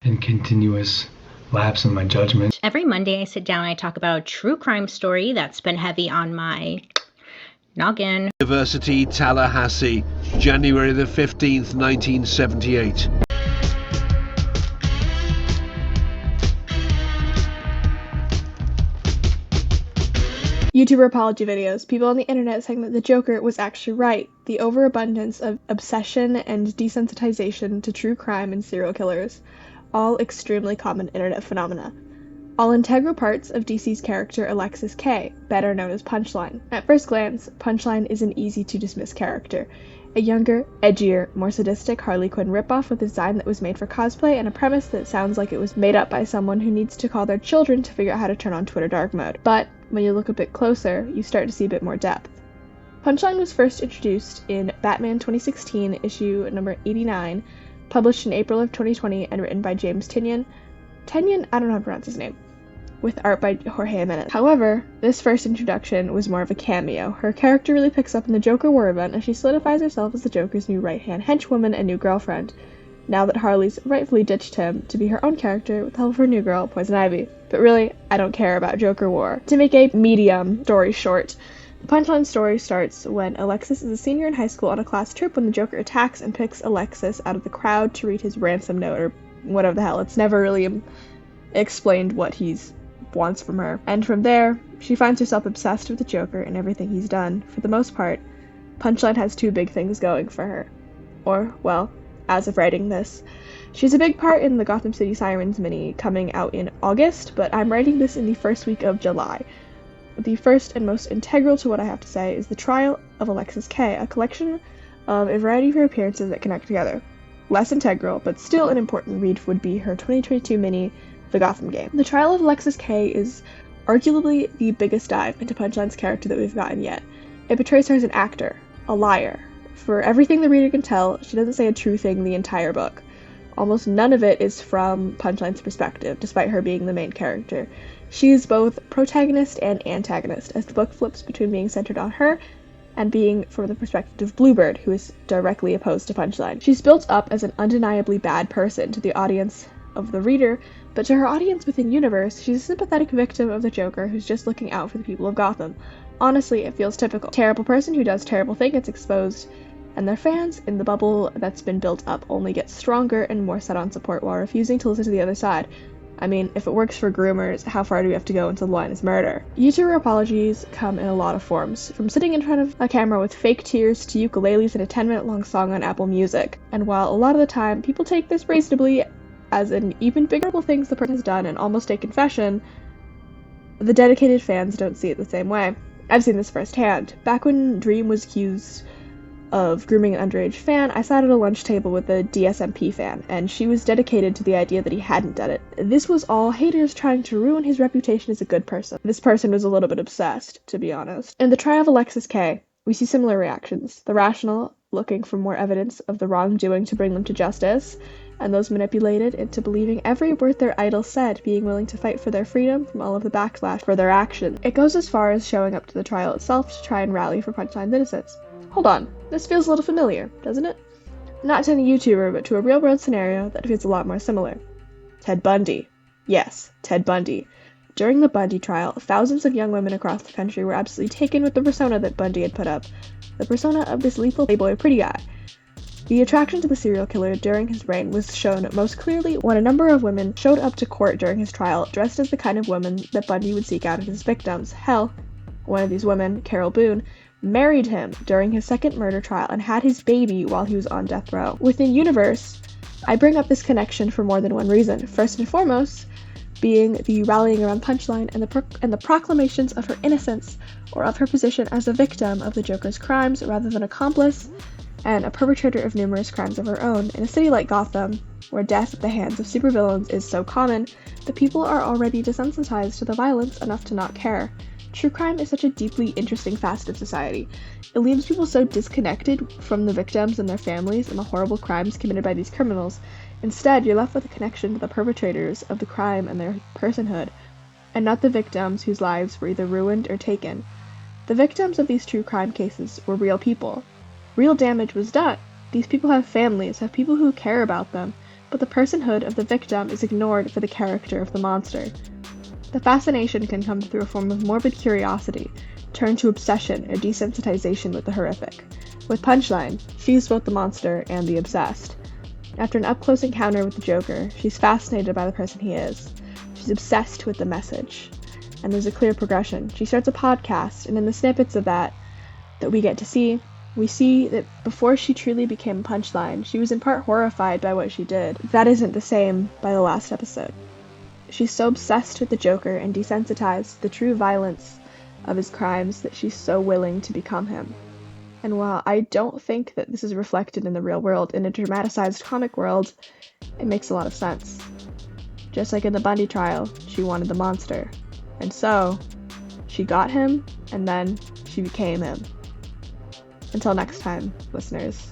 and continuous lapse in my judgment. Every Monday I sit down and I talk about a true crime story that's been heavy on my noggin. University, Tallahassee, January the 15th, 1978. YouTuber apology videos. People on the internet saying that the Joker was actually right. The overabundance of obsession and desensitization to true crime and serial killers. All extremely common internet phenomena. All integral parts of DC's character Alexis K, better known as Punchline. At first glance, Punchline is an easy-to-dismiss character. A younger, edgier, more sadistic Harley Quinn ripoff with a design that was made for cosplay and a premise that sounds like it was made up by someone who needs to call their children to figure out how to turn on Twitter dark mode. But when you look a bit closer, you start to see a bit more depth. Punchline was first introduced in Batman 2016 issue number 89, published in April of 2020 and written by James Tynion. Tynion, I don't know how to pronounce his name. With art by Jorge Jimenez. However, this first introduction was more of a cameo. Her character really picks up in the Joker War event as she solidifies herself as the Joker's new right-hand henchwoman and new girlfriend, now that Harley's rightfully ditched him to be her own character with the help of her new girl, Poison Ivy. But really, I don't care about Joker War. To make a medium story short, the Punchline story starts when Alexis is a senior in high school on a class trip when the Joker attacks and picks Alexis out of the crowd to read his ransom note, or whatever the hell. It's never really explained what he's wants from her. And from there, she finds herself obsessed with the Joker and everything he's done. For the most part, Punchline has two big things going for her. Or, well, as of writing this. She's a big part in the Gotham City Sirens mini coming out in August, but I'm writing this in the first week of July. The first and most integral to what I have to say is The Trial of Alexis K, a collection of a variety of her appearances that connect together. Less integral, but still an important read would be her 2022 mini, The Gotham Game. The Trial of Alexis K is arguably the biggest dive into Punchline's character that we've gotten yet. It portrays her as an actor, a liar. For everything the reader can tell, she doesn't say a true thing the entire book. Almost none of it is from Punchline's perspective, despite her being the main character. She is both protagonist and antagonist, as the book flips between being centered on her and being from the perspective of Bluebird, who is directly opposed to Punchline. She's built up as an undeniably bad person to the audience of the reader, but to her audience within universe, she's a sympathetic victim of the Joker who's just looking out for the people of Gotham. Honestly, it feels typical. Terrible person who does terrible thing gets exposed, and their fans, in the bubble that's been built up, only get stronger and more set on support while refusing to listen to the other side. I mean, if it works for groomers, how far do we have to go until the line is murder? YouTuber apologies come in a lot of forms, from sitting in front of a camera with fake tears to ukuleles and a 10-minute long song on Apple Music. And while a lot of the time people take this reasonably as an even bigger things the person has done and almost a confession, the dedicated fans don't see it the same way. I've seen this firsthand. Back when Dream was accused of grooming an underage fan, I sat at a lunch table with a DSMP fan, and she was dedicated to the idea that he hadn't done it. This was all haters trying to ruin his reputation as a good person. This person was a little bit obsessed, to be honest. In The Trial of Alexis K, we see similar reactions. The rational, looking for more evidence of the wrongdoing to bring them to justice, and those manipulated into believing every word their idol said, being willing to fight for their freedom from all of the backlash for their actions. It goes as far as showing up to the trial itself to try and rally for Punchline's innocence. Hold on, this feels a little familiar, doesn't it? Not to any YouTuber, but to a real-world scenario that feels a lot more similar. Ted Bundy. Yes, Ted Bundy. During the Bundy trial, thousands of young women across the country were absolutely taken with the persona that Bundy had put up. The persona of this lethal playboy pretty guy. The attraction to the serial killer during his reign was shown most clearly when a number of women showed up to court during his trial dressed as the kind of women that Bundy would seek out in his victims. Hell, one of these women, Carol Boone, married him during his second murder trial and had his baby while he was on death row. Within universe, I bring up this connection for more than one reason. First and foremost, being the rallying around Punchline and the proclamations of her innocence, or of her position as a victim of the Joker's crimes rather than accomplice, and a perpetrator of numerous crimes of her own. In a city like Gotham, where death at the hands of supervillains is so common, the people are already desensitized to the violence enough to not care. True crime is such a deeply interesting facet of society. It leaves people so disconnected from the victims and their families and the horrible crimes committed by these criminals. Instead, you're left with a connection to the perpetrators of the crime and their personhood, and not the victims whose lives were either ruined or taken. The victims of these true crime cases were real people. Real damage was done. These people have families, have people who care about them, but the personhood of the victim is ignored for the character of the monster. The fascination can come through a form of morbid curiosity, turned to obsession or desensitization with the horrific. With Punchline, she's both the monster and the obsessed. After an up-close encounter with the Joker, she's fascinated by the person he is. She's obsessed with the message. And there's a clear progression. She starts a podcast, and in the snippets of that we get to see, we see that before she truly became Punchline, she was in part horrified by what she did. That isn't the same by the last episode. She's so obsessed with the Joker and desensitized to the true violence of his crimes that she's so willing to become him. And while I don't think that this is reflected in the real world, in a dramatized comic world, it makes a lot of sense. Just like in the Bundy trial, she wanted the monster. And so, she got him, and then she became him. Until next time, listeners.